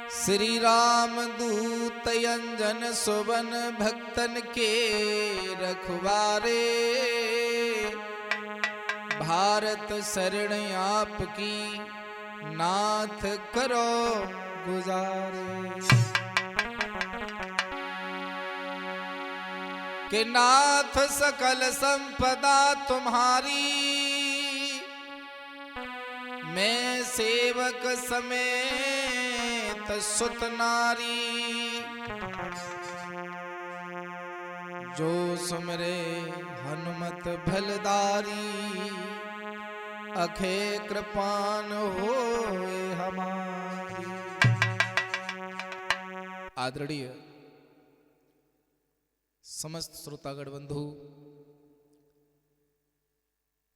श्री राम दूत अंजन सुवन भक्तन के रखवारे, भारत शरण आपकी नाथ करो गुजारे। कि नाथ सकल संपदा तुम्हारी, मैं सेवक समेत सुत नारी। जो सुमरे हनुमत भलदारी, अखे कृपान होए हमारी। आदरणीय समस्त श्रोतागण बंधु,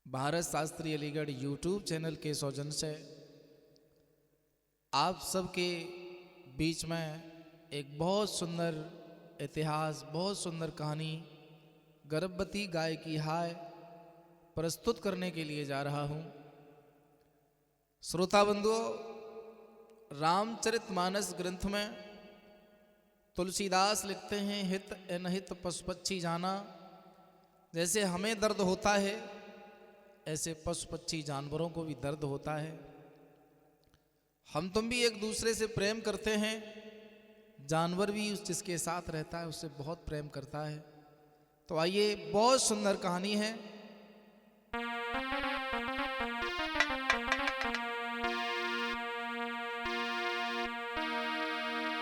भारत शास्त्री अलीगढ़ यूट्यूब चैनल के सौजन्य से आप सबके बीच में एक बहुत सुंदर इतिहास, बहुत सुंदर कहानी गर्भवती गाय की हाय प्रस्तुत करने के लिए जा रहा हूँ। श्रोता बंधुओं, रामचरितमानस ग्रंथ में तुलसीदास लिखते हैं, हित अनहित पशु पक्षी जाना। जैसे हमें दर्द होता है, ऐसे पशु पक्षी जानवरों को भी दर्द होता है। हम तुम भी एक दूसरे से प्रेम करते हैं, जानवर भी उस जिसके साथ रहता है उससे बहुत प्रेम करता है। तो आइए, बहुत सुंदर कहानी है।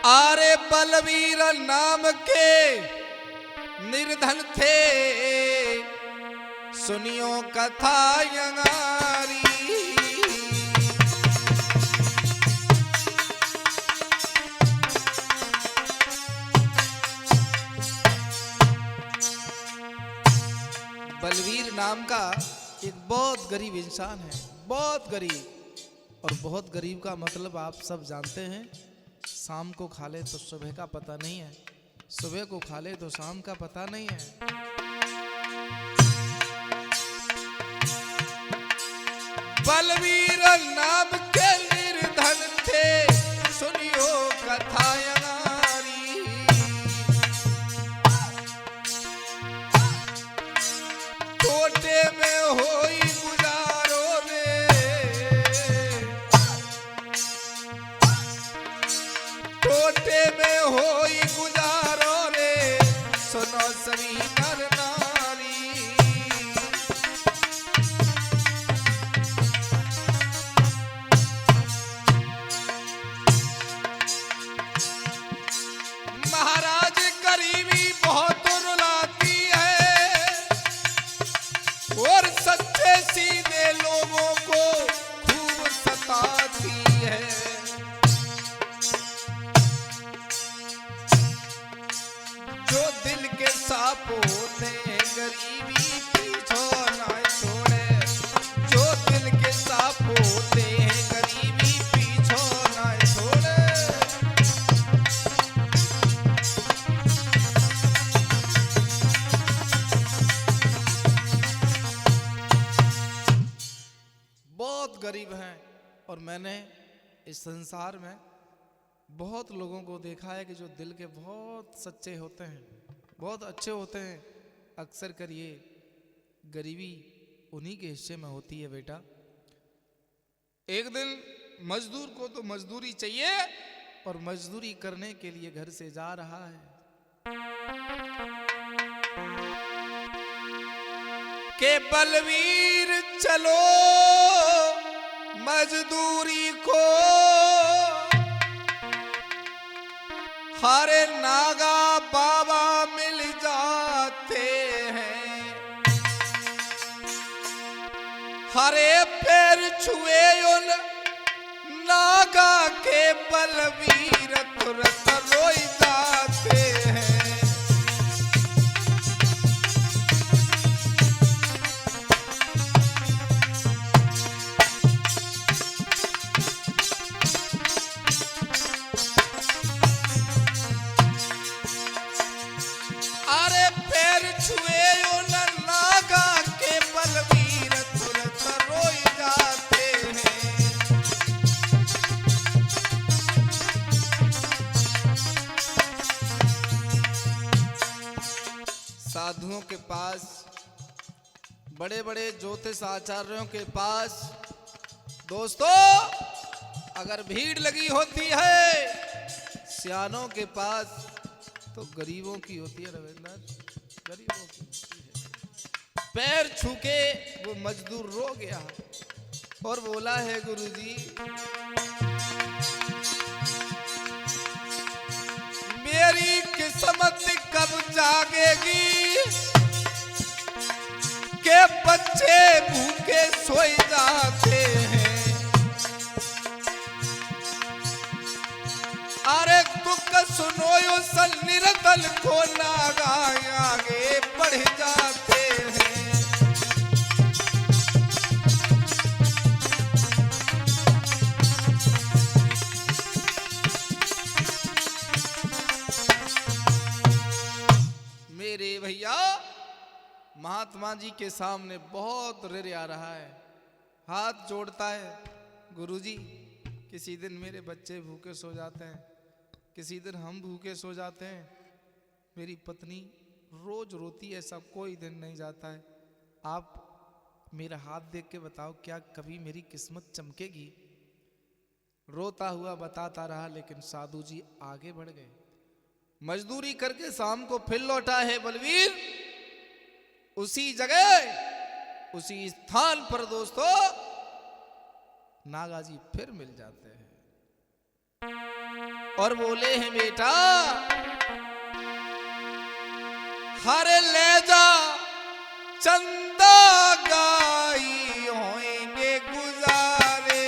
आरे बलवीर नाम के निर्धन थे, सुनियो कथा यंगारी। बलवीर नाम का एक बहुत गरीब इंसान है, बहुत गरीब। और बहुत गरीब का मतलब आप सब जानते हैं, शाम को खा ले तो सुबह का पता नहीं है, सुबह को खा ले तो शाम का पता नहीं है। बलवीर नाम के निर्धन थे, सुनियो कथा यंगारी। टोटे में होई गुजारो रे, टोटे में होई गुजारो रे, सुनो सभी नर नारी। महाराज गरीबी बहुत रुलाती है, और सच्चे सीधे लोगों को खूब सताती है। जो दिल के साप होते हैं गरीबी पीछो ना छोड़े, जो दिल के साप होते हैं गरीबी पीछो ना छोड़े। बहुत गरीब हैं, और मैंने इस संसार में बहुत लोगों को देखा है कि जो दिल के बहुत सच्चे होते हैं, बहुत अच्छे होते हैं। अक्सर कर ये गरीबी उन्हीं के हिस्से में होती है बेटा। एक दिन मजदूर को तो मजदूरी चाहिए, और मजदूरी करने के लिए घर से जा रहा है। के बलवीर चलो मजदूरी को, हरे नागा बाबा मिल जाते हैं। हरे पैर छुए उन नागा के, बलवीर तुरंत रोई जाते हैं। पास, बड़े बड़े ज्योतिष आचार्यों के पास दोस्तों अगर भीड़ लगी होती है सियानों के पास तो गरीबों की होती है रविंदर, गरीबों की होती है। पैर छू के वो मजदूर रो गया और बोला है गुरुजी मेरी किस्मत कब जागेगी के बच्चे भूखे सोए जाते हैं। अरे दुख सुनो यो सल निरतल को नागा आगे बढ़ जाते हैं। मेरे भैया महात्मा जी के सामने बहुत ऋण आ रहा है, हाथ जोड़ता है गुरुजी किसी दिन मेरे बच्चे भूखे सो जाते हैं, किसी दिन हम भूखे सो जाते हैं, मेरी पत्नी रोज रोती है, ऐसा कोई दिन नहीं जाता है, आप मेरा हाथ देख के बताओ क्या कभी मेरी किस्मत चमकेगी। रोता हुआ बताता रहा लेकिन साधु जी आगे बढ़ गए। मजदूरी करके शाम को फिर लौटा है बलवीर, उसी जगह उसी स्थान पर दोस्तों नागा जी फिर मिल जाते हैं और बोले हैं बेटा हरे ले जा चंदा गाई होंगे गुजारे।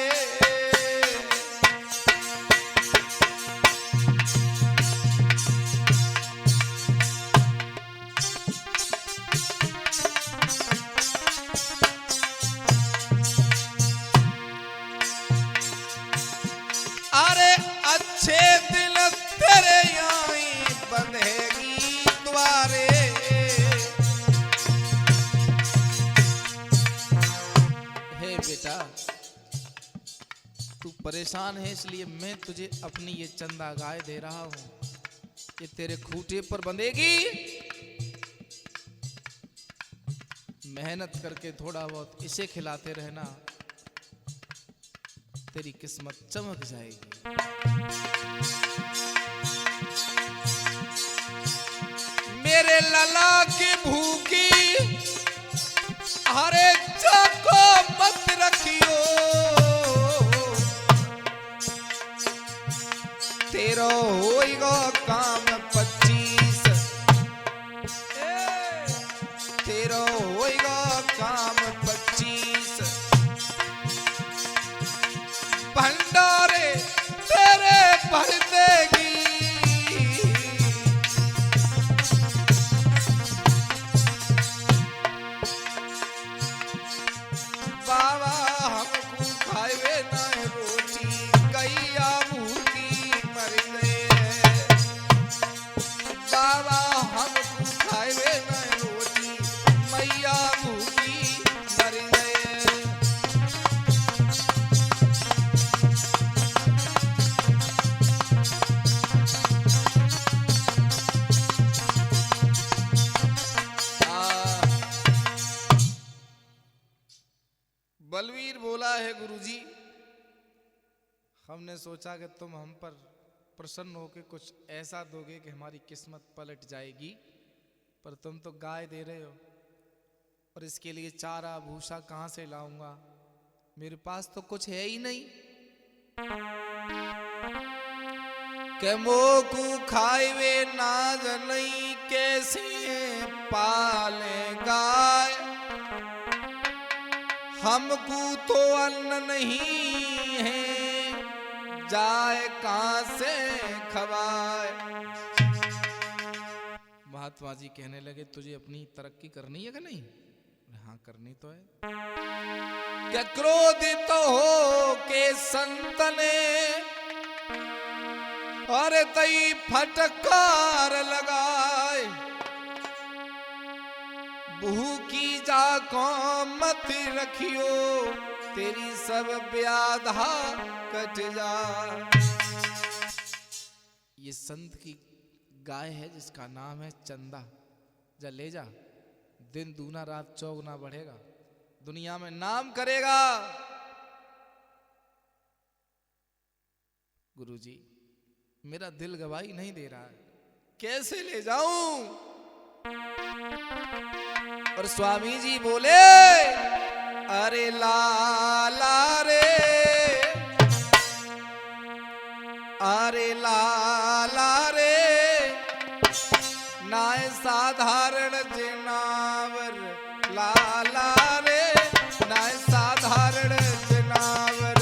अरे अच्छे दिल तेरे आई बंधेगी द्वारे। हे बेटा तू परेशान है इसलिए मैं तुझे अपनी ये चंदा गाय दे रहा हूं, ये तेरे खूंटे पर बंधेगी, मेहनत करके थोड़ा बहुत इसे खिलाते रहना, तेरी किस्मत चमक जाएगी। मेरे लला की भूखी हरे को मत रखियो, तेरा होएगा काम 25, तेरा होएगा काम 25, भंडारे तेरे भर देगी। बाबा हमको खाए ना रोटी गैया भूखी मर गए, बाबा हमको खाए ना रोटी मैया भूखी मर गए। बलवीर बोला है गुरुजी हमने सोचा कि तुम हम पर प्रसन्न होकर कुछ ऐसा दोगे कि हमारी किस्मत पलट जाएगी, पर तुम तो गाय दे रहे हो और इसके लिए चारा भूसा कहां से लाऊंगा, मेरे पास तो कुछ है ही नहीं। के मोकू खाए ना जनई कैसे पाले गाय, हमको तो अन्न नहीं है जाए कहां से खवाए। महात्मा जी कहने लगे तुझे अपनी तरक्की करनी है कि नहीं? हाँ करनी तो है। क्या क्रोधित हो के संत ने और तई फटकार लगाए, भूखी जा को मत रखियो तेरी सब व्याधा कट जा। ये संत की गाय है जिसका नाम है चंदा, जा ले जा दिन दूना रात चौगुना बढ़ेगा, दुनिया में नाम करेगा। गुरुजी मेरा दिल गवाही नहीं दे रहा है, कैसे ले जाऊं? और स्वामी जी बोले, अरे लाला रे, अरे लाला रे, नाय साधारण जनावर, लाला रे, नाय साधारण जनावर।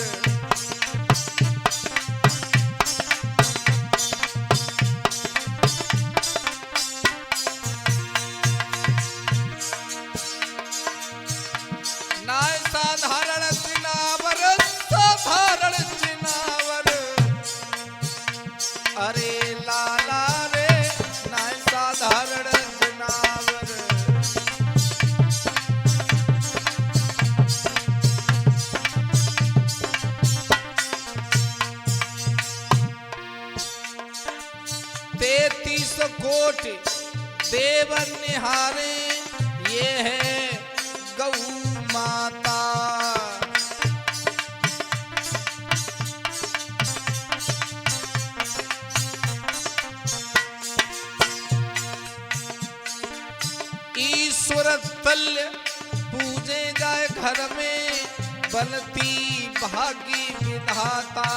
नाय साधारण जनावर, साधारण जनावर, अरे लाला रे, नाय साधारण जनावर। तैतीस कोटि देव निहारे, ये है गौ माता। ईश्वर तल्य पूजे जाए घर में, बनती भागी विधाता।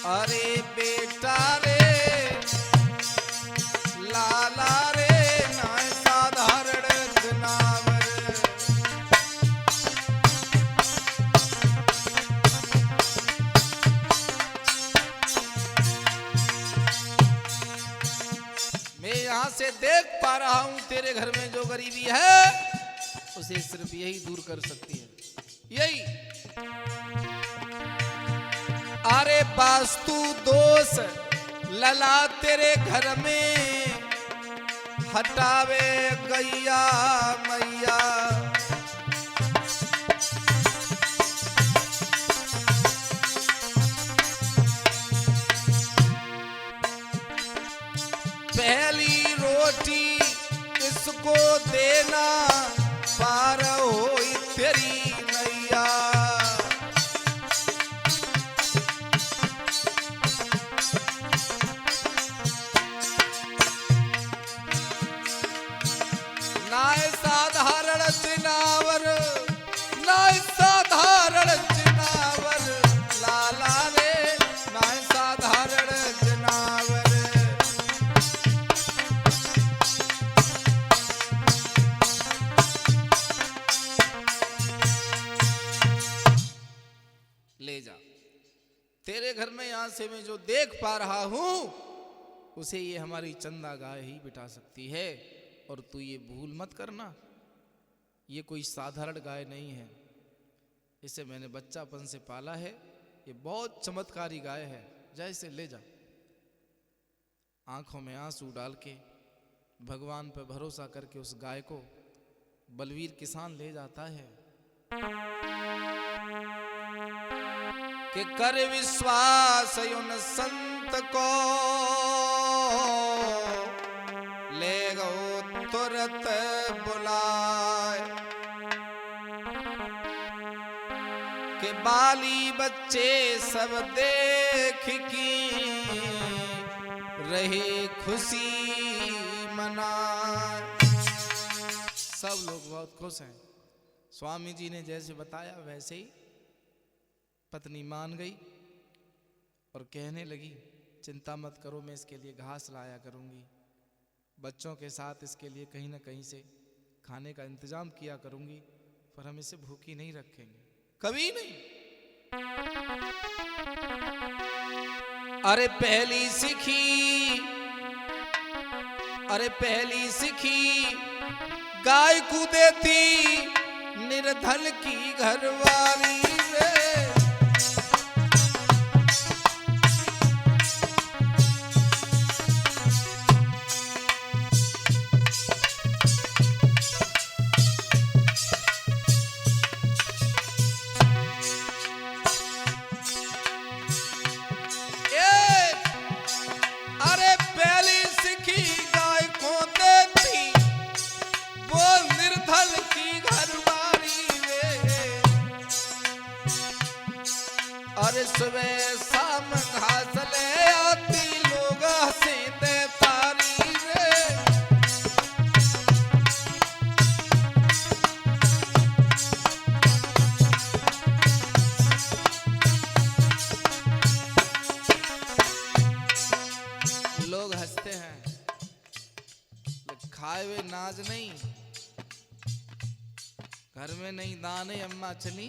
अरे बेटा रे, लाला रे, नाय साधारण जनावर। मैं यहां से देख पा रहा हूं तेरे घर में जो गरीबी है, उसे सिर्फ यही दूर कर सकती है, यही। अरे वास्तु दोष लला तेरे घर में, हटावे गैया मैया। पहली रोटी इसको देना, पार होई तेरी नैया। नाय साधारण जनावर, नाय साधारण जनावर, लाला रे, नाय साधारण जनावर। ले जा, तेरे घर में यहां से मैं जो देख पा रहा हूं, उसे ये हमारी चंदा गाय ही बिठा सकती है। और तू ये भूल मत करना, ये कोई साधारण गाय नहीं है, इसे मैंने बच्चापन से पाला है, ये बहुत चमत्कारी गाय है। जा इसे ले जा। आंखों में आंसू डाल के भगवान पर भरोसा करके उस गाय को बलवीर किसान ले जाता है कि कर विश्वास उन संत को, ले गो तुरंत बुलाए। के बाली बच्चे सब देख की, रहे खुशी मनाए। सब लोग बहुत खुश हैं। स्वामी जी ने जैसे बताया वैसे ही पत्नी मान गई और कहने लगी, चिंता मत करो, मैं इसके लिए घास लाया करूंगी, बच्चों के साथ इसके लिए कहीं ना कहीं से खाने का इंतजाम किया करूंगी, पर हम इसे भूखी नहीं रखेंगे, कभी नहीं। अरे पहली सीखी गाय को देती निर्धन की घरवाली रे। घर में नहीं दाने अम्मा चली।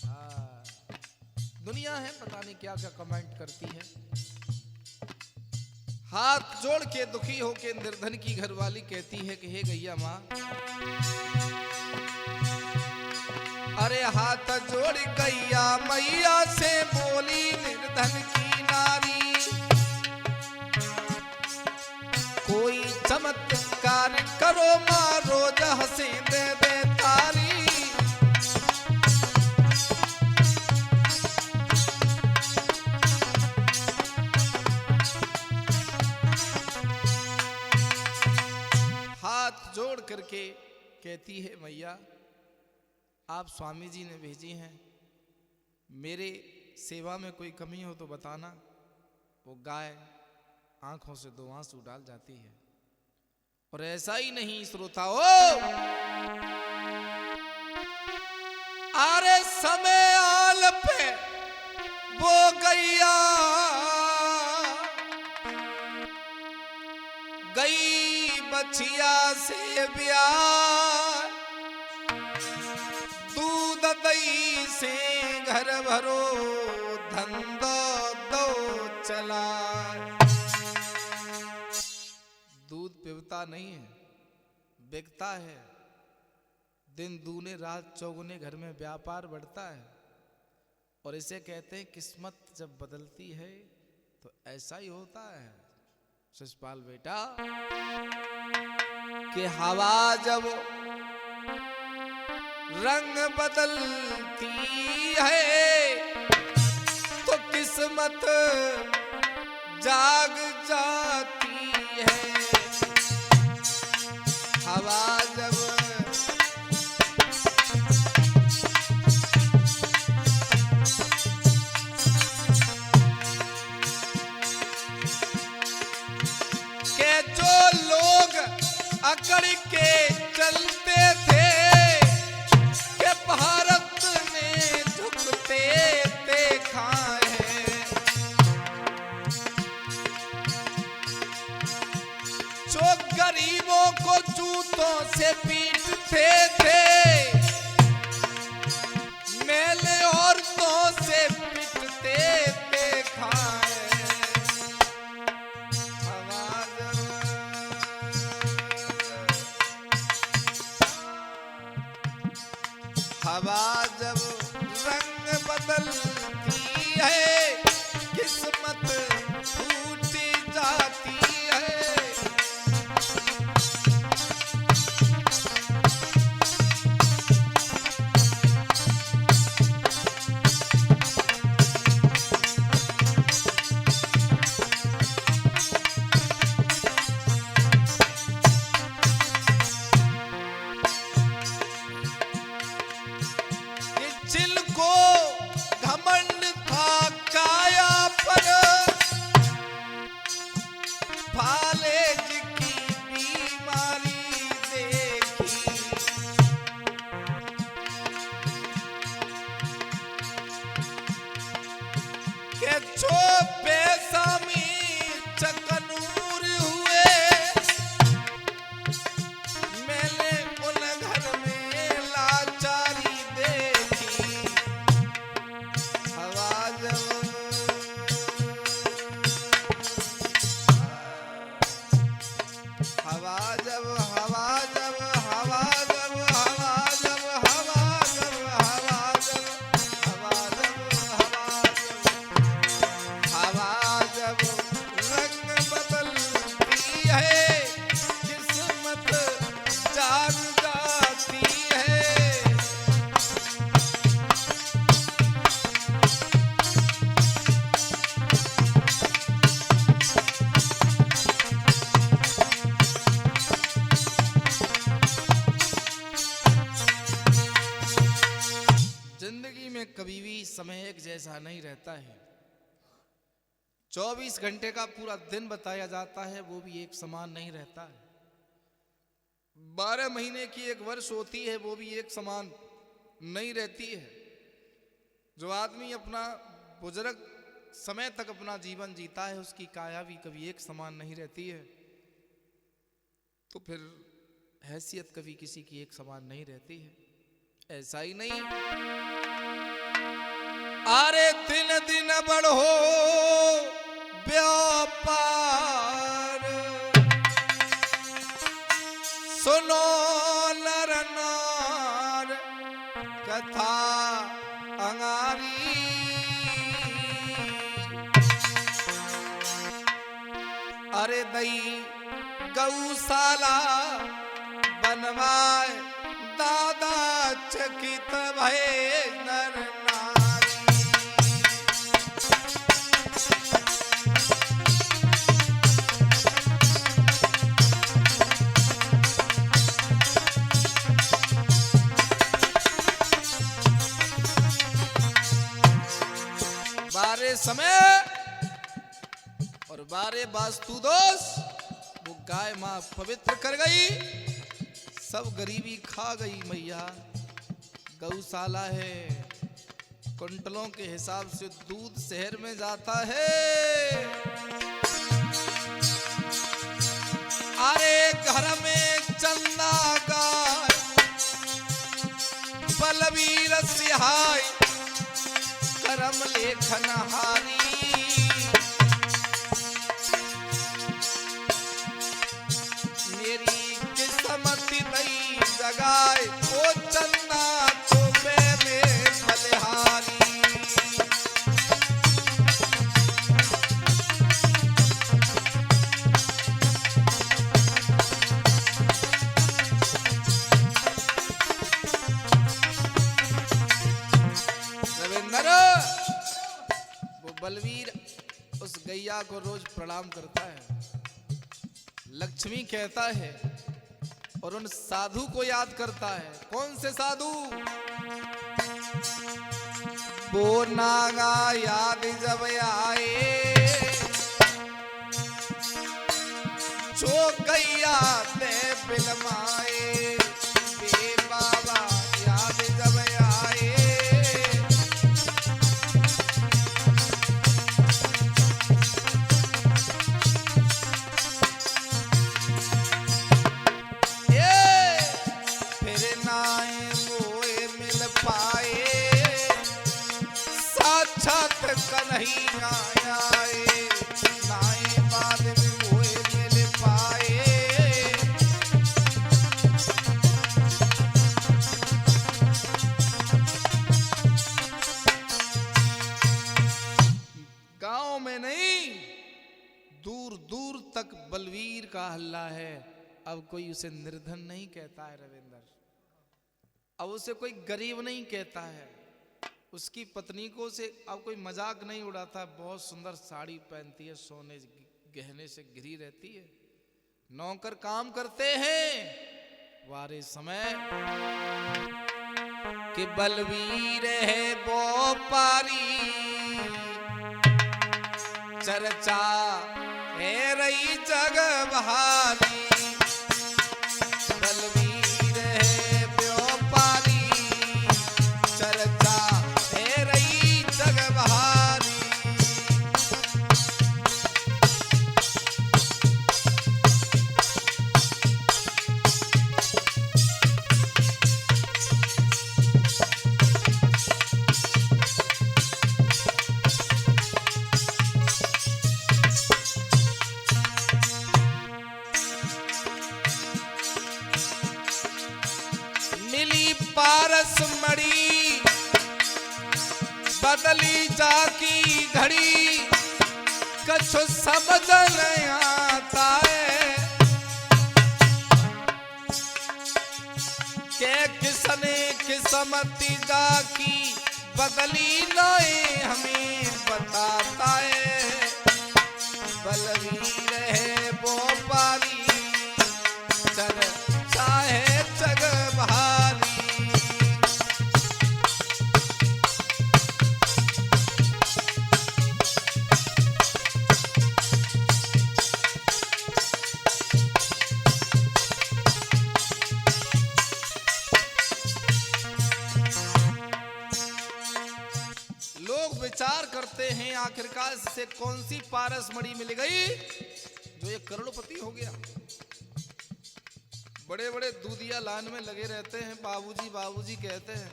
हाँ, दुनिया है पता नहीं क्या क्या कमेंट करती है। हाथ जोड़ के दुखी होके निर्धन की घरवाली कहती है कि हे गैया माँ, अरे हाथ जोड़ गैया मैया से बोली निर्धन की नारी, कोई चमत्कार करो माँ रोज हंसी दे दे तारी। हाथ जोड़ करके कहती है मैया, आप स्वामी जी ने भेजी हैं, मेरे सेवा में कोई कमी हो तो बताना। वो गाय आंखों से 2 आंसू डाल जाती है। और ऐसा ही नहीं श्रोताओ, अरे समय आल पे वो गैया गई बछिया से ब्याह, दूध दही से घर भरो धंधा दो चला। दूध पीता नहीं है, बिकता है। दिन दूने रात चौगुने घर में व्यापार बढ़ता है। और इसे कहते हैं किस्मत जब बदलती है तो ऐसा ही होता है। शिषपाल बेटा कि हवा जब रंग बदलती है तो किस्मत जाग जाती है। हवा जब के जो लोग अकड़ के चलते थे के भारत में झुकते देखा है। जो गरीबों को जूतों से पीटते थे, मेले औरतों से पिटते देखा है। हवा जब रंग बदलती है किस्मत टूट जाती है। जिनको घमंड था काया पर, फालेज की बीमारी देखी। के जो बेसामी चकनूर हुए, मैंने उन घर में लाचारी देखी। हवा जब हवा जब हवा जब हवा जब हवा जब हवा जब हवा जब हवा जब हवा जब रंग बदलती है किस्मत जाग जाती है। जिंदगी में कभी भी समय एक जैसा नहीं रहता है। 24 घंटे का पूरा दिन बताया जाता है, वो भी एक समान नहीं रहता है। 12 महीने की एक वर्ष होती है, वो भी एक समान नहीं रहती है। जो आदमी अपना बुजुर्ग समय तक अपना जीवन जीता है, उसकी काया भी कभी एक समान नहीं रहती है। तो फिर हैसियत कभी किसी की एक समान नहीं रहती है। ऐसा ही नहीं, अरे दिन दिन बढ़ो व्यापार, सुनो नर नार कथा अंगारी। अरे दई गौशाला बनवाए दादा चकित भय नर नारी। बारे समय और बारे वास्तु दोष, वो गाय मां पवित्र कर गई, सब गरीबी खा गई मैया। गौशाला है, कुंटलों के हिसाब से दूध शहर में जाता है। अरे घर में चंदा गाय बलवीर सिहाय करम लेखन हारी। मेरी किस्मत दई जगाए ओ चन्ना चोपे में बलिहारी। रविंद्र वो बलवीर उस गैया को रोज प्रणाम करता है, लक्ष्मी कहता है और उन साधु को याद करता है। कौन से साधु? वो नागा याद जब आए जो गैया दे बिलमाए। बे बाबा याद जब आए कन्हैया आए, नाए बाद में मोए मिल पाए। गांव में नहीं, दूर दूर तक बलवीर का हल्ला है। अब कोई उसे निर्धन नहीं कहता है रविंद्र, अब उसे कोई गरीब नहीं कहता है। उसकी पत्नी को से अब कोई मजाक नहीं उड़ाता। बहुत सुंदर साड़ी पहनती है, सोने गहने से घिरी रहती है, नौकर काम करते हैं। वारे समय कि बलवीर है वो पारी, चर्चा है रही जग बहारी। बलवीर है व्यापारी, चर्चा पारस मड़ी बदली जाकी घड़ी, कछु समझ नहीं आता है के किसने किस्मती जाकी बदली नहीं हमें बताता है। बलवीर है वो पारी, चर्चा है जग बहारी। विचार करते हैं आखिरकार से कौन सी पारस मणि मिल गई जो ये करोड़पति हो गया। बड़े बड़े दूधिया लाइन में लगे रहते हैं, बाबूजी बाबूजी कहते हैं।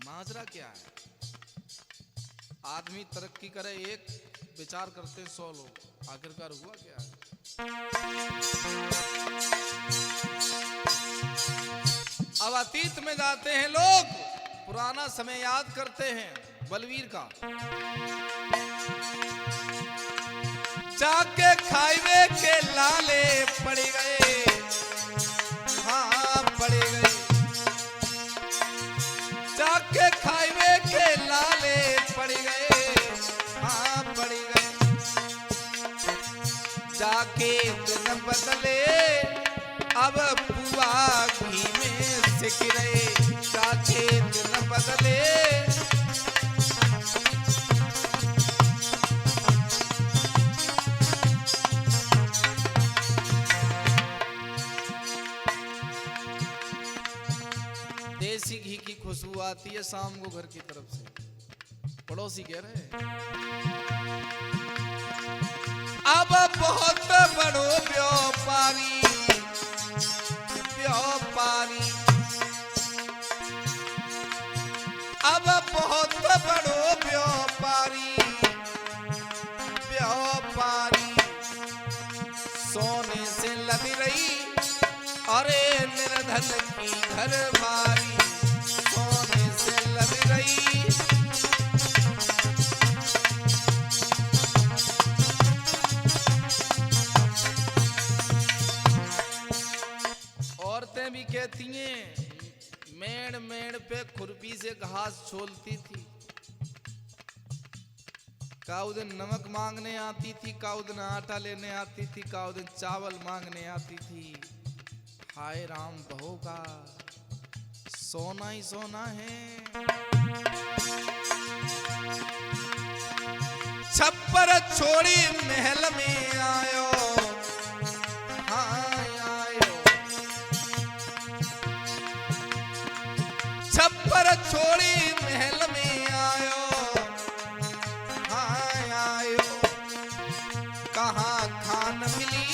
माजरा क्या है? आदमी तरक्की करे एक, विचार करते 100 लोग, आखिरकार हुआ क्या है? अब अतीत में जाते हैं लोग, पुराना समय याद करते हैं बलवीर का। जाके खाइबे के लाले पड़ गए, हाँ पड़ गए। जाके खाइबे के लाले पड़ गए, हाँ पड़ गए। जाके दिन बदले अब पुआ घी में सिक रहे, जाके दिन बदले। देसी घी की खुशबू आती है शाम को घर की तरफ से, पड़ोसी कह रहे हैं। अब बहुत बड़ो व्यापारी, व्यापारी, अब बहुत बड़ो व्यापारी, व्यापारी। सोने से लद रही अरे निर्धन की घरवारी, सोने से लद रही। औरतें भी कहती हैं, मेड़ मेड़ पे खुरपी से घास छोलती थी। काउ दिन नमक मांगने आती थी, काउ दिन आटा लेने आती थी, काउ दिन चावल मांगने आती थी। हाय राम, बहू का सोना ही सोना है। छप्पर छोड़ी महल में आयो, हाँ आयो। छप्पर छोड़ी महल में आयो, हाँ आयो। कहाँ खान मिली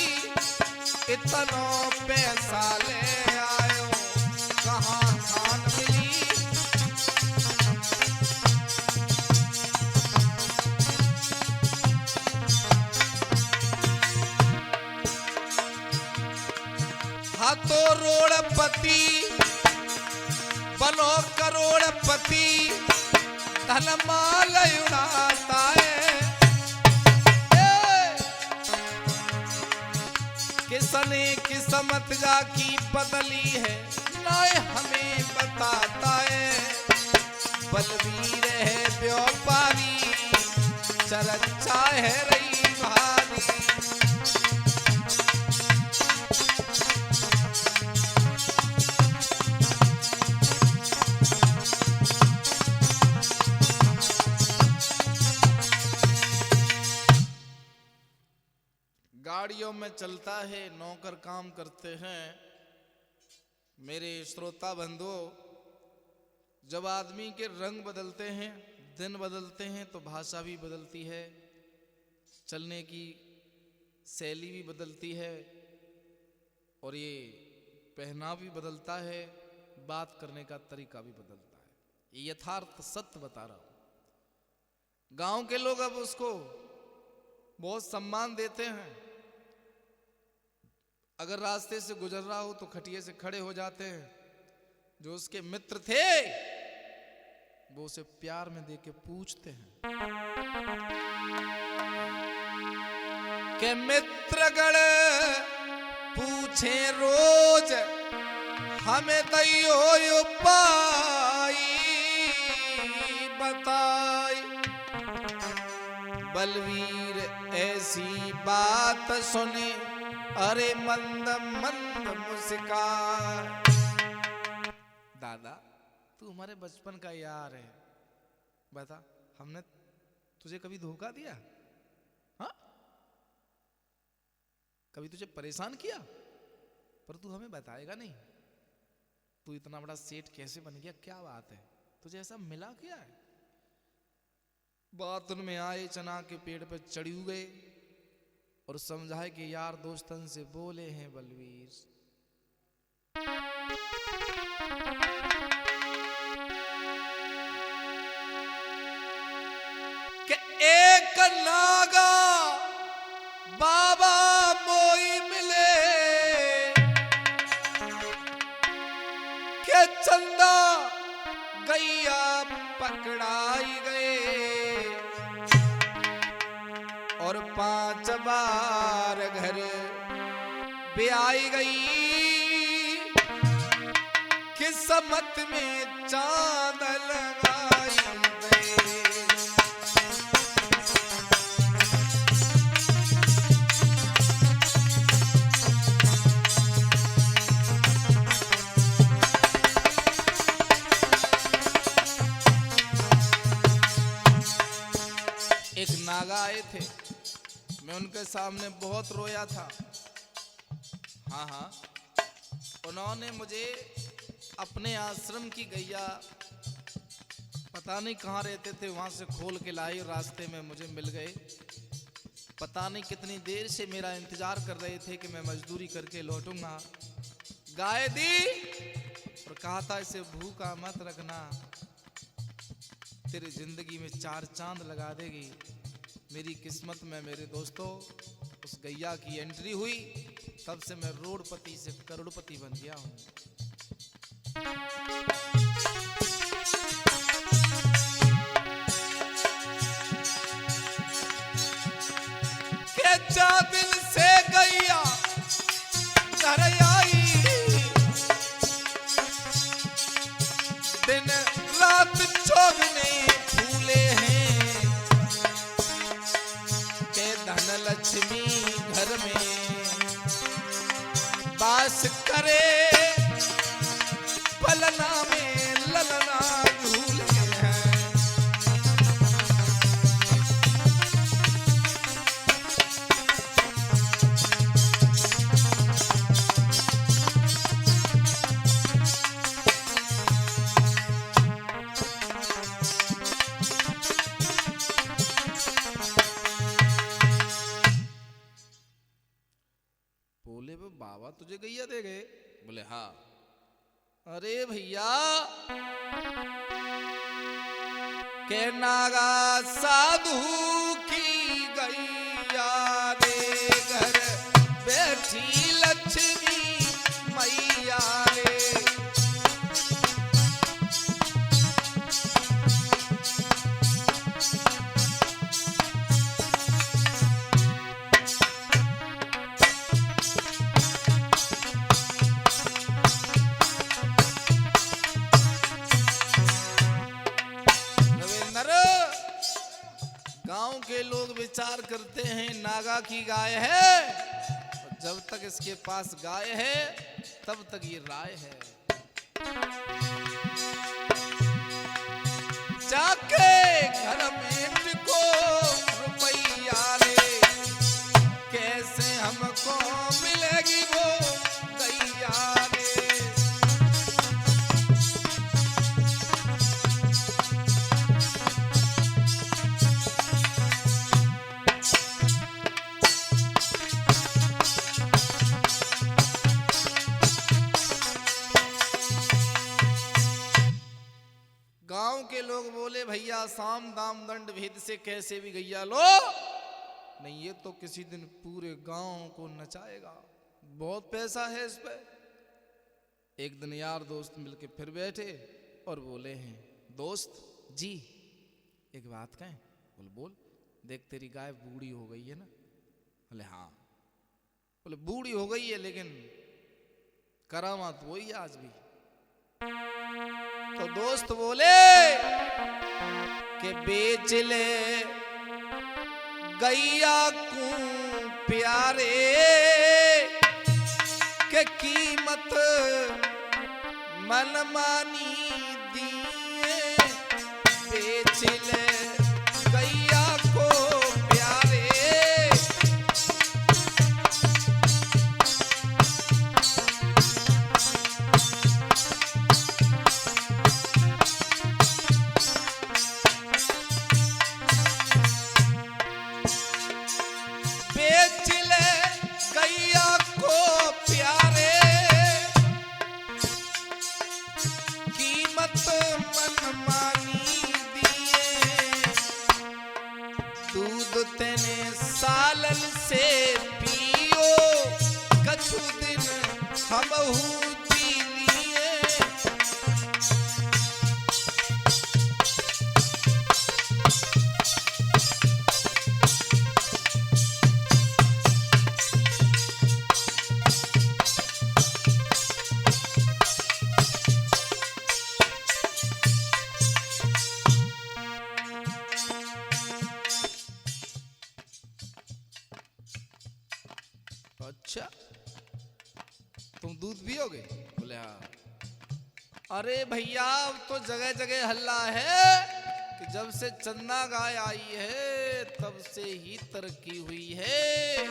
इतनो पैसा ले आयो, कहाँ खान मिली। हाथों रोड़पति बनो करोड़पति, धन माल उड़ाता है। किसने किस्मत जाकी बदली है, ना हमें बताता है। बलवीर है व्यापारी, चर्चा है रही भारी। गाड़ियों में चलता है, नौकर काम करते हैं। मेरे श्रोता बंधुओं, जब आदमी के रंग बदलते हैं, दिन बदलते हैं, तो भाषा भी बदलती है, चलने की शैली भी बदलती है, और ये पहनावा भी बदलता है, बात करने का तरीका भी बदलता है। ये यथार्थ सत्य बता रहा हूं। गांव के लोग अब उसको बहुत सम्मान देते हैं। अगर रास्ते से गुजर रहा हो तो खटिये से खड़े हो जाते हैं। जो उसके मित्र थे वो उसे प्यार में देके पूछते हैं कि मित्रगण पूछे रोज, हमें दइयो उपाय बताई। बलवीर ऐसी बात सुने, अरे मंद मंद मुस्कान। दादा, तू हमारे बचपन का यार है, बता हमने तुझे कभी धोखा दिया? हाँ, कभी तुझे परेशान किया? पर तू हमें बताएगा नहीं। तू इतना बड़ा सेठ कैसे बन गया? क्या बात है, तुझे ऐसा मिला क्या है? बात उनमें आए, चना के पेड़ पे चढ़ी गए और समझाए कि यार दोस्तन से बोले हैं बलवीर, चंदा गैया पकड़ाई गए और 5 बार घर ब्याई गई। किस्मत में चांद लगाई गई। एक नागा आए थे, मैं उनके सामने बहुत रोया था। हाँ, उन्होंने मुझे अपने आश्रम की गैया, पता नहीं कहाँ रहते थे, वहां से खोल के लाई, रास्ते में मुझे मिल गए। पता नहीं कितनी देर से मेरा इंतजार कर रहे थे कि मैं मजदूरी करके लौटूंगा। गाय दी और कहा था इसे भूखा मत रखना, तेरी जिंदगी में 4 चांद लगा देगी। मेरी किस्मत में मेरे दोस्तों उस गैया की एंट्री हुई, तब से मैं रोडपति से करोड़पति बन गया हूं। के 4 दिन से गैया घर आई, दिन रात चौगने फूले हैं। के धन लक्ष्मी घर में बास करे, पलना में ललना झूले हैं। बोले वो बाबा तुझे गैया दे गए? बोले हाँ। अरे भैया, के नागा साधु की गैया रे, घर बैठी लक्ष्मी मैया रे। गांव के लोग विचार करते हैं नागा की गाय है, और जब तक इसके पास गाय है तब तक ये राय है। जाके घर में को रुपैया रे, कैसे हमको मिलेगी वो गैया रे। गांव के लोग बोले भैया साम दाम दंड भेद से कैसे भी गैया लो, नहीं ये तो किसी दिन पूरे गांव को नचाएगा, बहुत पैसा है इस पे। एक दिन यार दोस्त मिलके फिर बैठे और बोले हैं, दोस्त जी एक बात कहें? बोले बोल। देख तेरी गाय बूढ़ी हो गई है ना? बोले हाँ। बोले बूढ़ी हो गई है लेकिन करामात वही है आज भी। तो दोस्त बोले कि बेच ले गैया को प्यारे, के कीमत मनमानी दिए। बेच ले गैया को प्यारे, बोले हाँ। अरे भैया अब तो जगह जगह हल्ला है कि जब से चंदा गाय आई है तब से ही तरक्की हुई है,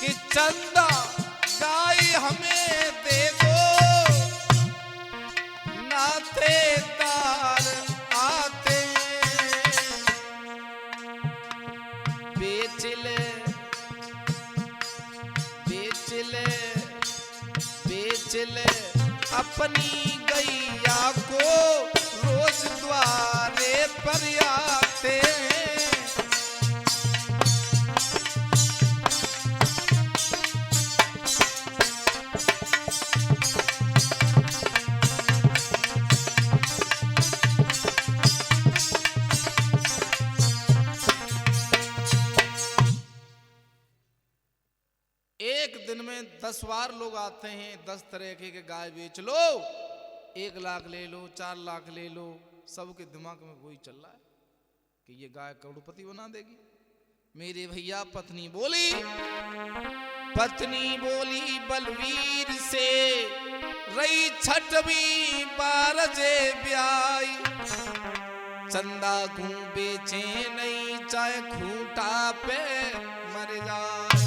कि चंदा गाय हमें दे दो, नातेदार आते बेच ले बेच ले बेच ले अपनी गैया को, रोज द्वारे पर आते एक दिन में 10 बार लोग आते हैं, 10 तरह के गाय बेच लो, 1 लाख ले लो, 4 लाख ले लो। सबके दिमाग में वही चल रहा है कि ये गाय करोड़पति बना देगी। मेरे भैया पत्नी बोली बलवीर से रही 6वीं बार जे ब्याई, चंदा घू बेचे नहीं चाहे खूंटा पे मर जाए।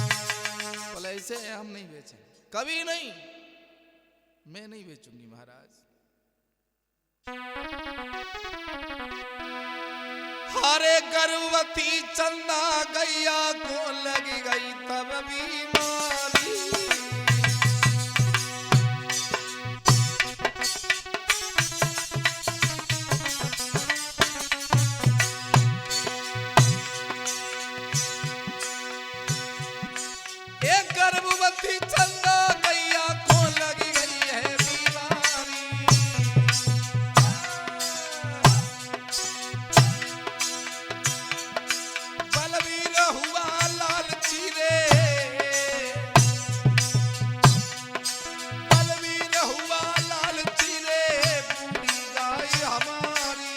बोले ऐसे हम नहीं बेचे, कभी नहीं, मैं नहीं बेचूंगी महाराज। हरे गर्भवती चंदा गैया को लगी गई तब बीमारी, एक गर्भवती चंदा गैया को लगी गई है बीमारी। बलवीर हुआ लालची रे, बलवीर हुआ लालची रे, बूढ़ी गाय हमारी।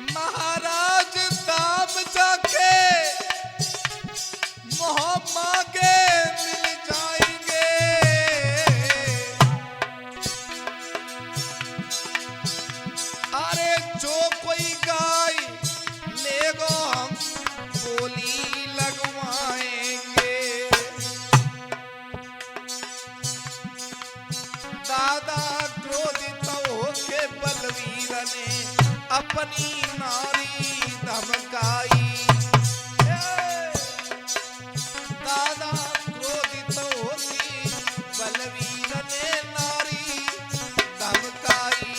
महाराज दाम जाके मोह मांगे मिल जाएंगे, अरे जो कोई गाय लेगो हम बोली लगवाएंगे। दादा क्रोधित होके बलवीर ने अपनी नारी धमकाई, दादा क्रोधित होगी बलवीर ने नारी धमकाई।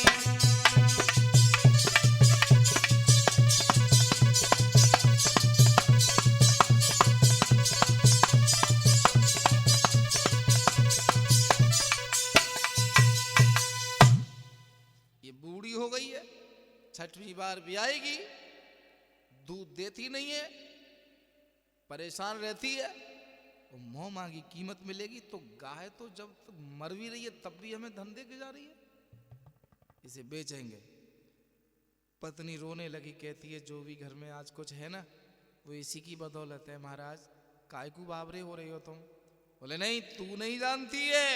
ये बूढ़ी हो गई है, 6वीं बार भी आएगी, दूध देती नहीं है, परेशान रहती है, और मोह मांगी कीमत मिलेगी। तो गाय तो जब तक मर भी रही है तब भी हमें धन दे के जा रही है, इसे बेचेंगे। पत्नी रोने लगी, कहती है जो भी घर में आज कुछ है ना वो इसी की बदौलत है महाराज, काय को बाबरे हो रही हो तुम। बोले नहीं, तू नहीं जानती है,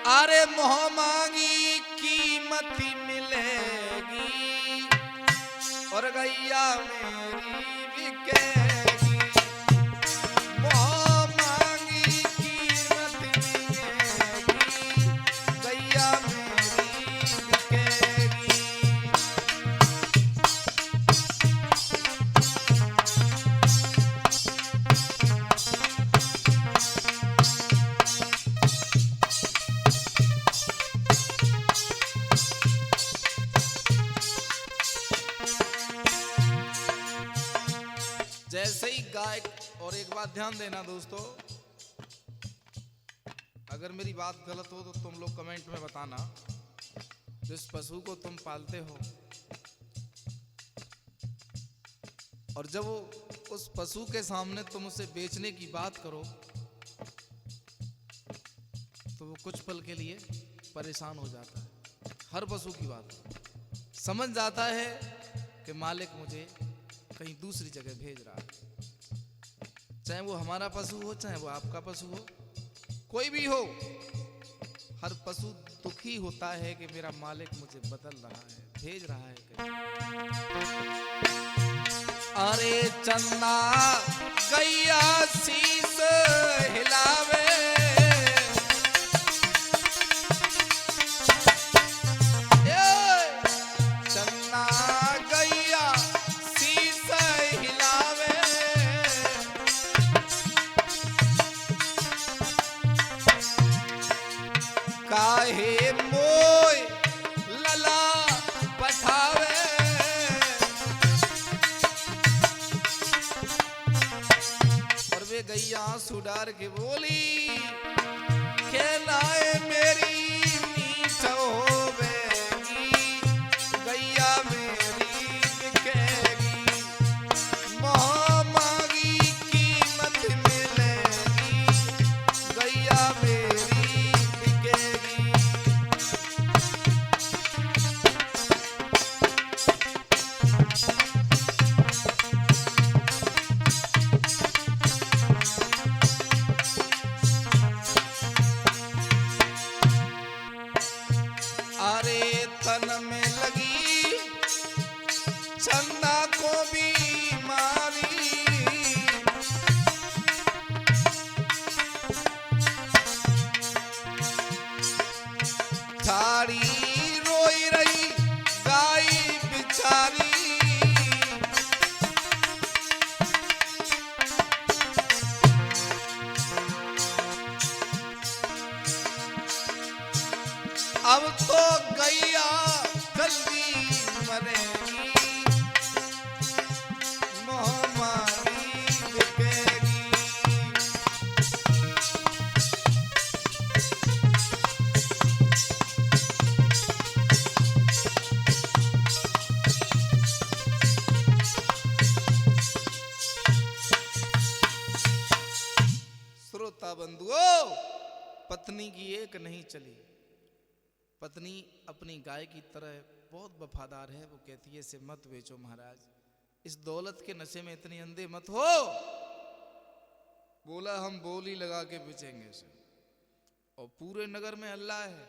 अरे मोह मांगी कीमत मिलेगी और गैया मेरी बिकेगी। मोह मांगी कीमत मिलेगी, गैया मेरी बिकेगी। जैसे ही गाय, और एक बात ध्यान देना दोस्तों, अगर मेरी बात गलत हो तो तुम लोग कमेंट में बताना। जिस पशु को तुम पालते हो और जब वो उस पशु के सामने तुम उसे बेचने की बात करो तो वो कुछ पल के लिए परेशान हो जाता है। हर पशु की बात समझ जाता है कि मालिक मुझे कहीं दूसरी जगह भेज रहा है। चाहे वो हमारा पशु हो, चाहे वो आपका पशु हो, कोई भी हो, हर पशु दुखी होता है कि मेरा मालिक मुझे बदल रहा है, भेज रहा है कहीं। अरे चन्ना गैया शीस हिलावे, चन्ना गैया शीस हिलावे, काहे मोय लला पठावे, और वे गैया आंसू डार के बोली के लाए मेरी मीठ होवेगी, गैया मेरी बिकेगी, मोह मांगी कीमत मिलेगी, गैया मेरी बिकेगी। अरे तन में लगी चन्ना को बीमारी, ठाड़ी रोई रही गाय बिचारी, अब तो गैया जल्दी मरेगी, मोह मारी बिकेगी। श्रोता बंधुओं, पत्नी की एक नहीं चली। पत्नी अपनी गाय की तरह बहुत वफादार है। वो कहती है इसे मत बेचो महाराज, इस दौलत के नशे में इतने अंधे मत हो। बोला हम बोली लगा के बेचेंगे इसे। और पूरे नगर में हल्ला है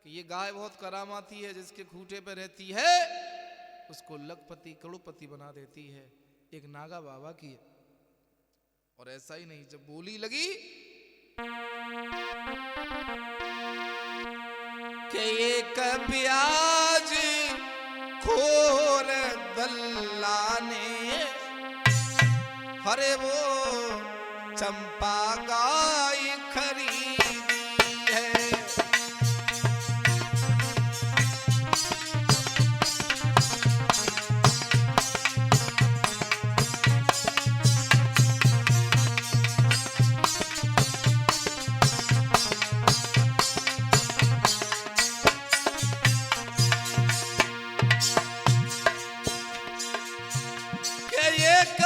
कि ये गाय बहुत करामाती है, जिसके खूंटे पे रहती है उसको लखपति करोड़पति बना देती है। एक नागा बाबा की है। और ऐसा ही नहीं, जब बोली लगी कि एक ब्याज खोर दल्ला ने हरे वो चंपा गाय खरीदी है।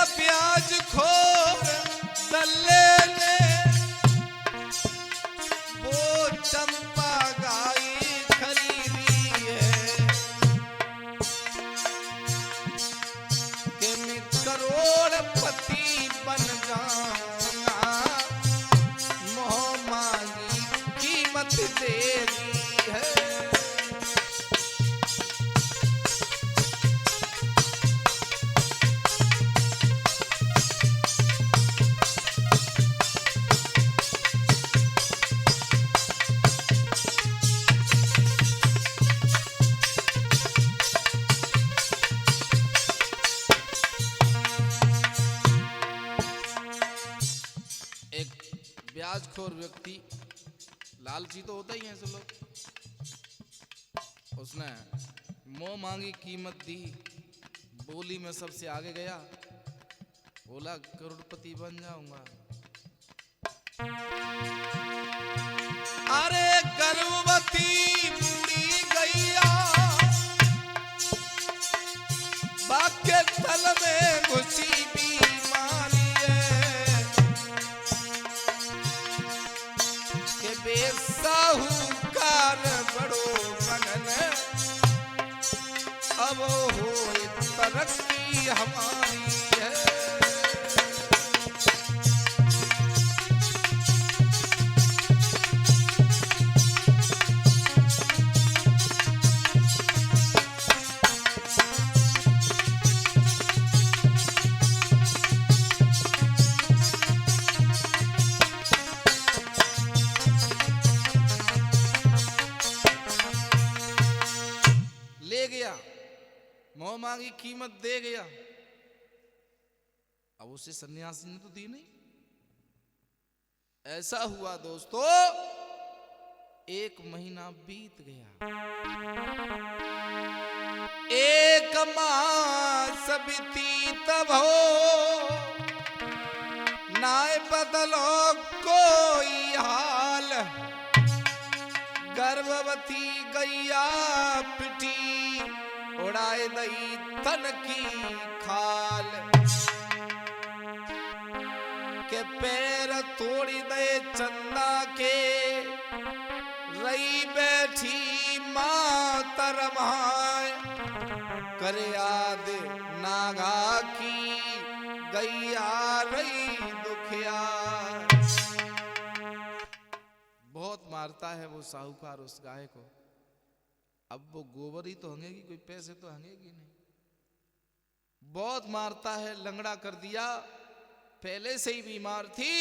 प्याज खोर दल्ले ने वो चंपा गाय खरीदी है कि मैं करोड़पति बन जाऊंगा, मोह मांगी कीमत दे दी है। ब्याजखोर व्यक्ति, लालची तो होता ही है सब लोग, उसने मोह मांगी कीमत दी, बोली में सबसे आगे गया, बोला करोड़पति बन जाऊंगा। अरे गर्भवती बूढ़ी गैया बाग के तल में खुशी बीमारी है के बेसाहूकार बड़ो मगन अब हो तरक्की हमारी है। ले गया, मोह मांगी कीमत दे गया। अब उसे सन्यासी ने तो दी नहीं। ऐसा हुआ दोस्तों, 1 महीना बीत गया, 1 मास बीती तब हो नाय बदलो कोई हाल। गर्भवती गैया पिटी उड़ाए दई तन की खाल के पैर तोड़ी दे चंदा के रही बैठी मां तरमाए कर याद नागा की गैया रही दुखिया। बहुत मारता है वो साहूकार उस गाय को। अब वो गोबर ही तो हंगेगी, कोई पैसे तो हंगेगी नहीं। बहुत मारता है, लंगड़ा कर दिया। पहले से ही बीमार थी,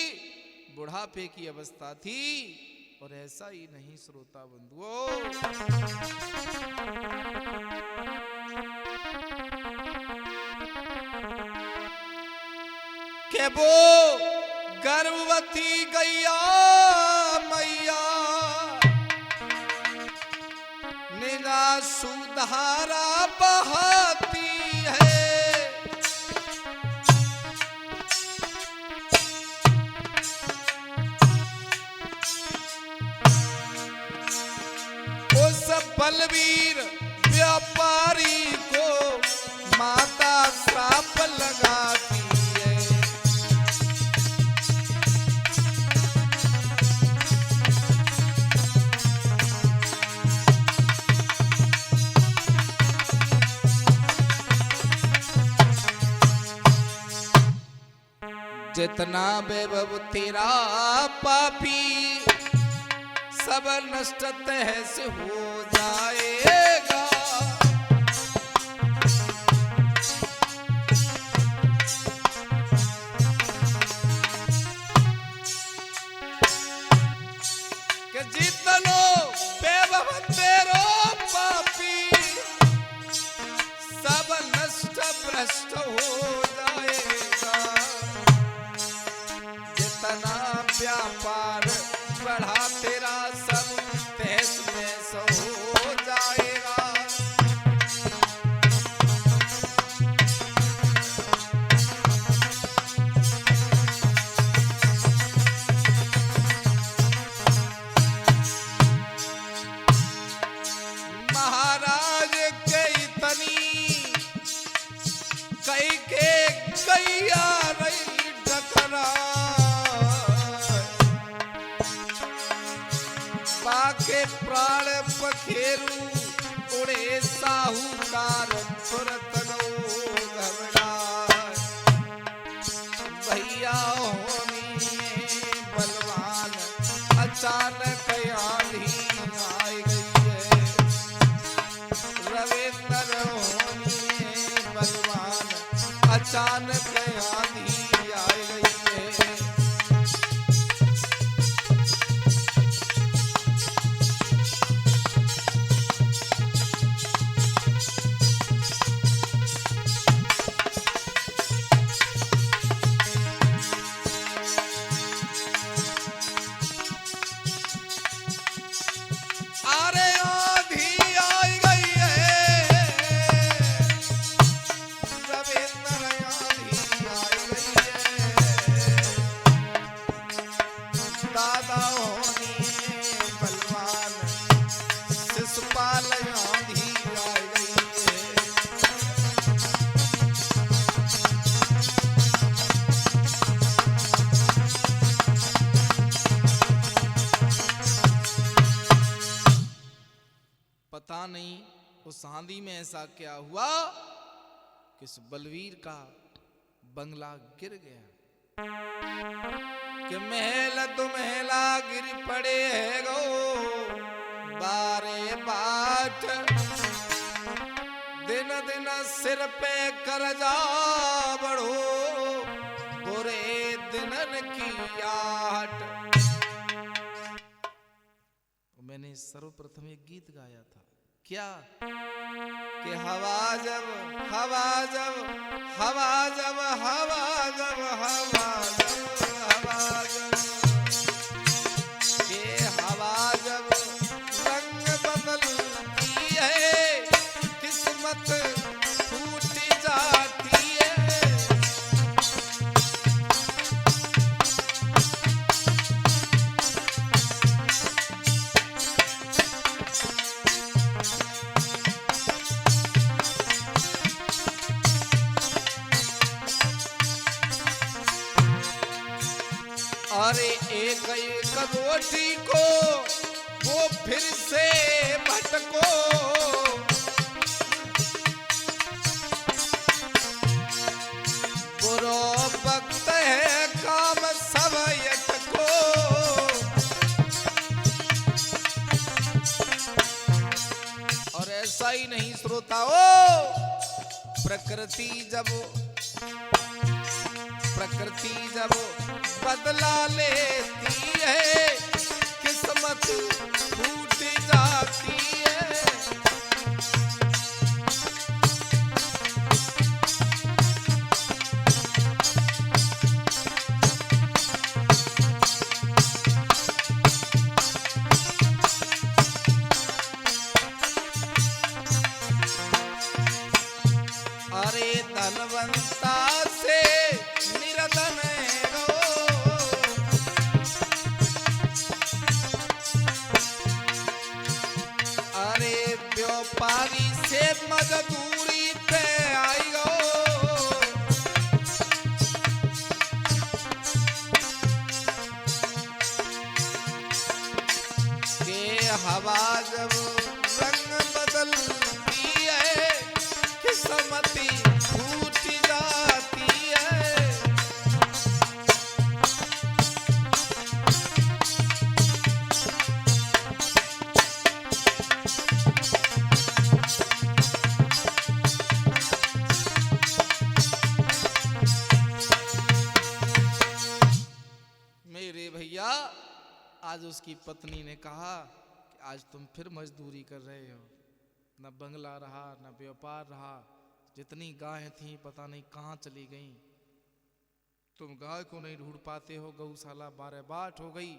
बुढ़ापे की अवस्था थी। और ऐसा ही नहीं श्रोता बंधुओं, के वो गर्भवती गैया मैया निगाह सुधारा बहाती है। उस बलवीर व्यापारी को माता श्राप लगाती है। जितना वैभव तेरा पापी सब नष्ट तहस हो जाएगा। कि जितनो वैभव तेरो पापी सब नष्ट भ्रष्ट हो जाएगा। जितना व्यापार बढ़ा तेरा सब तहस नहस हो जाएगा। महाराज के इतनी कई के गैया रही डकरा बाके प्राण पखेरू उड़े साहूकार तुरंत घबरा। भैया होनी बलवान अचानक आंधी आई गई है। रविंद्र होनी बलवान अचानक आंधी आई गई है। रविंद्र आंधी आई गई है। आंधी में ऐसा क्या हुआ कि इस बलवीर का बंगला गिर गया कि महल तो महला गिर पड़े है गो बारे बाट, दिन दिन सिर पे कर्जा बढ़ो बुरे दिनन की आट। मैंने सर्वप्रथम एक गीत गाया था, क्या कि हवा जब हवा जब हवा जब हवा जब हवा जब हवा जब के हवा जब रंग बदलती है किस्मत टूट जाती है। अरे एक एक रोटी को वो फिर से भटको, बुरो वक्त है काम सब यटको। और ऐसा ही नहीं श्रोताओ, प्रकृति जब बदला लेती है किस्मत टूट जाती है। अरे धनवंता से निरधन व्यापारी से मजदूरी पे आई गो, के हवा जब रंग बदलती है किस्मत टूट जाती है। आज उसकी पत्नी ने कहा कि आज तुम फिर मजदूरी कर रहे हो, न बंगला रहा न व्यापार रहा, जितनी गायें थी पता नहीं कहाँ चली गईं, तुम गाय को नहीं ढूंढ पाते हो, गौशाला बारे बाट हो गई,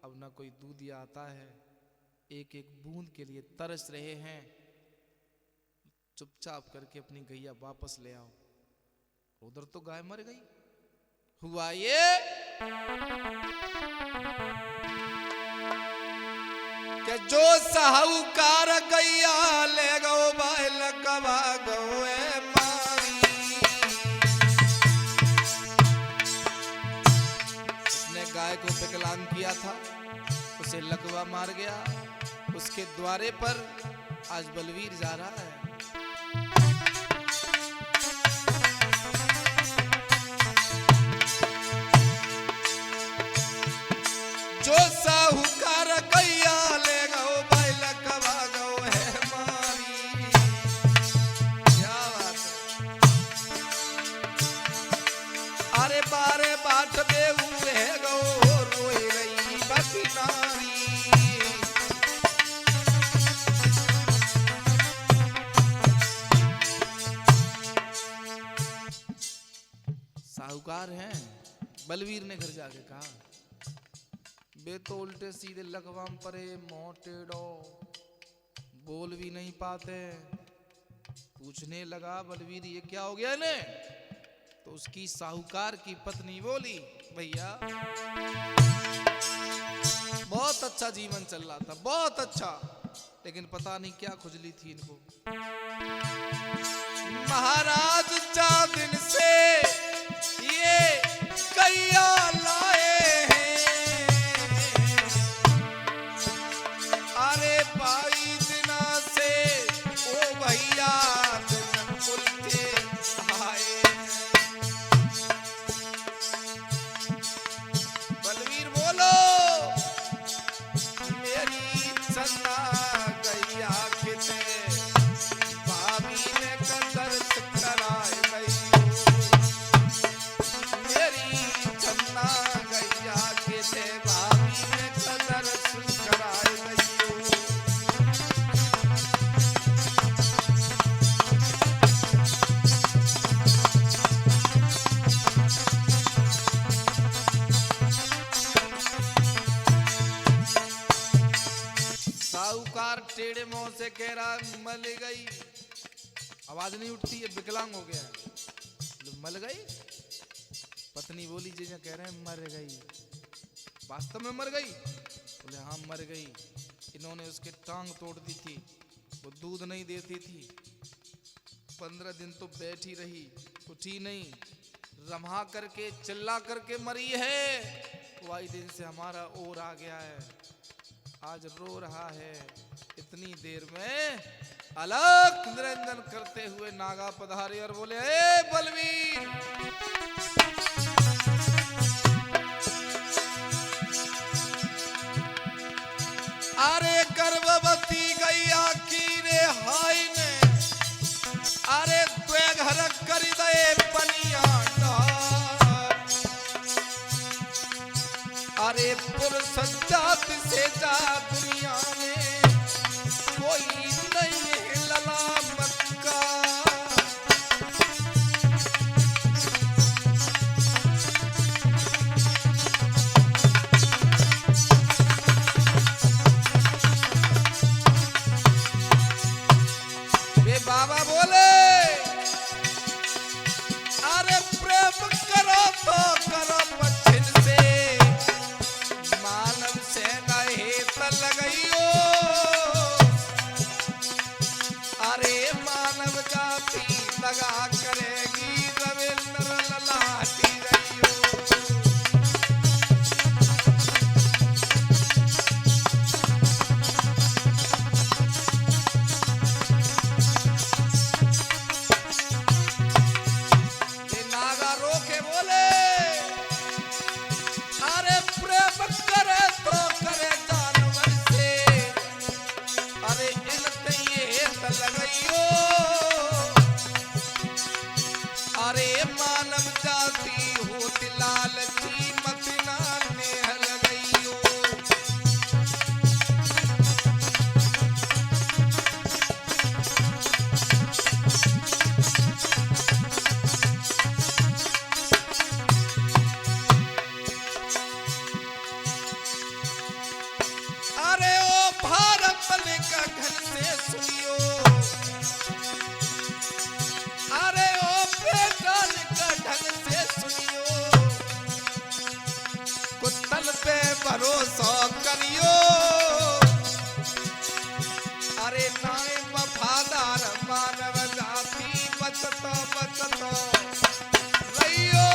अब न कोई दूध आता है, एक एक बूंद के लिए तरस रहे हैं, चुपचाप करके अपनी गैया वापस ले आओ। उधर तो गाय मर गई। हुआ ये कि जो साहूकार गैया ले गो बैल कबा गए मारी, उसने गाय को विकलांग किया था, उसे लकवा मार गया, उसके द्वारे पर आज बलवीर जा रहा है। जो साहूकार गैया ले गो बैल कबा गए मारी, क्या बात है। अरे बारे बाट में हुए गो रोई रही बकी नारी, साहूकार हैं। बलवीर ने घर जाके कहा, बे तो उल्टे सीधे लकवाम परे मोटेडो, बोल भी नहीं पाते। पूछने लगा बलवीर ये क्या हो गया ने, तो उसकी साहूकार की पत्नी बोली, भैया बहुत अच्छा जीवन चल रहा था, बहुत अच्छा, लेकिन पता नहीं क्या खुजली थी इनको। महाराज 4 दिन से ये गैया लाए हैं, अरे 22 दिना से ओ कह रहा मल गई, आवाज नहीं उठती है, विकलांग हो गया है। मल गई? पत्नी बोली जीजा कह रहे हैं मर गई, वास्तव में मर गई? बोले हाँ मर गई। इन्होंने उसके टांग तोड़ दी थी, वो दूध नहीं देती थी। 15 दिन तो बैठी रही, उठी नहीं, रमा करके चिल्ला करके मरी है। वही दिन से हमारा और आ गया है, आज रो रहा है। इतनी देर में अलग निरंजन करते हुए नागा पधारे और बोले ए बलवीर, अरे गर्भवती गैया की रे हाय ने, अरे द्वे घर कर दे पनिया डार। अरे पुरुष जात से जा दुनिया में कोई नहीं है लला मक्का। वे बाबा बोले अरे प्रेम करो तो करो पछिन से, मानव से नहीं लगइयो। अरे मानव जाति लगा करेगी रविंद्र ललाटी रहियो। ये नागा रोके बोले अरे प्रेम करे तो करे जानवर से, अरे इनते ये लगइयो। अरे मानव जाति होती लालची मत ना नेह लगइयो। अरे ओ भारत का घर से सुनियो, अरे ओ बेटा का ढंग से सुनियो। कुत्तल पे भरोसा करियो, अरे नाय वफादार मानव जाति बचतो बचतो रहियो।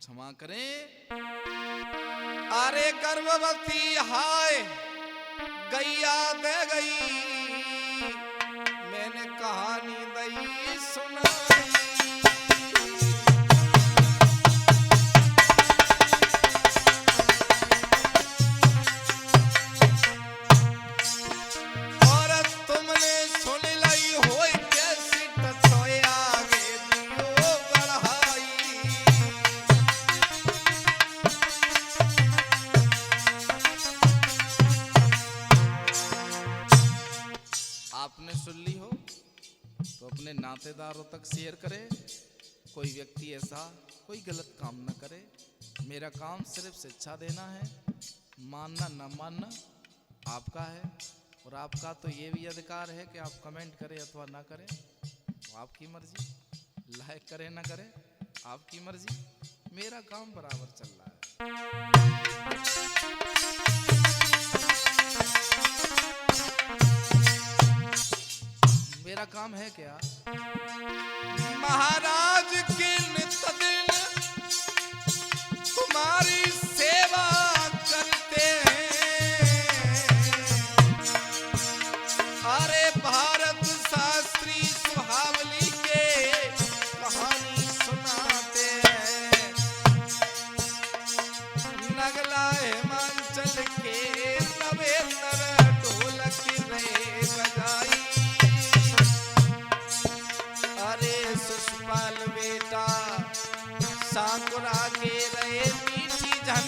क्षमा करें। अरे गर्भवती हाय गैया दे गई, मैंने कहानी दई सुनाई। और तुमने सुन ली होई कैसी टटोए आगे दियो बढ़ाई। आपने सुन ली हो तो अपने नातेदारों तक शेयर करें। कोई व्यक्ति ऐसा कोई गलत काम न करे। मेरा काम सिर्फ शिक्षा देना है, मानना न मानना आपका है। और आपका तो ये भी अधिकार है कि आप कमेंट करें अथवा ना करें, तो आपकी मर्जी। लाइक करें ना करें आपकी मर्जी। मेरा काम बराबर चल रहा है। मेरा काम है क्या? महाराज के नित्य दिन तुम्हारी सेवा करते हैं। अरे भारत शास्त्री सुहावली के कहानी सुनाते हैं। नगला हिमाचल के नवेंद्र ढोलक रे बजाई। अरे सुषपाल बेटा सांकुरा के रहे मीठी झन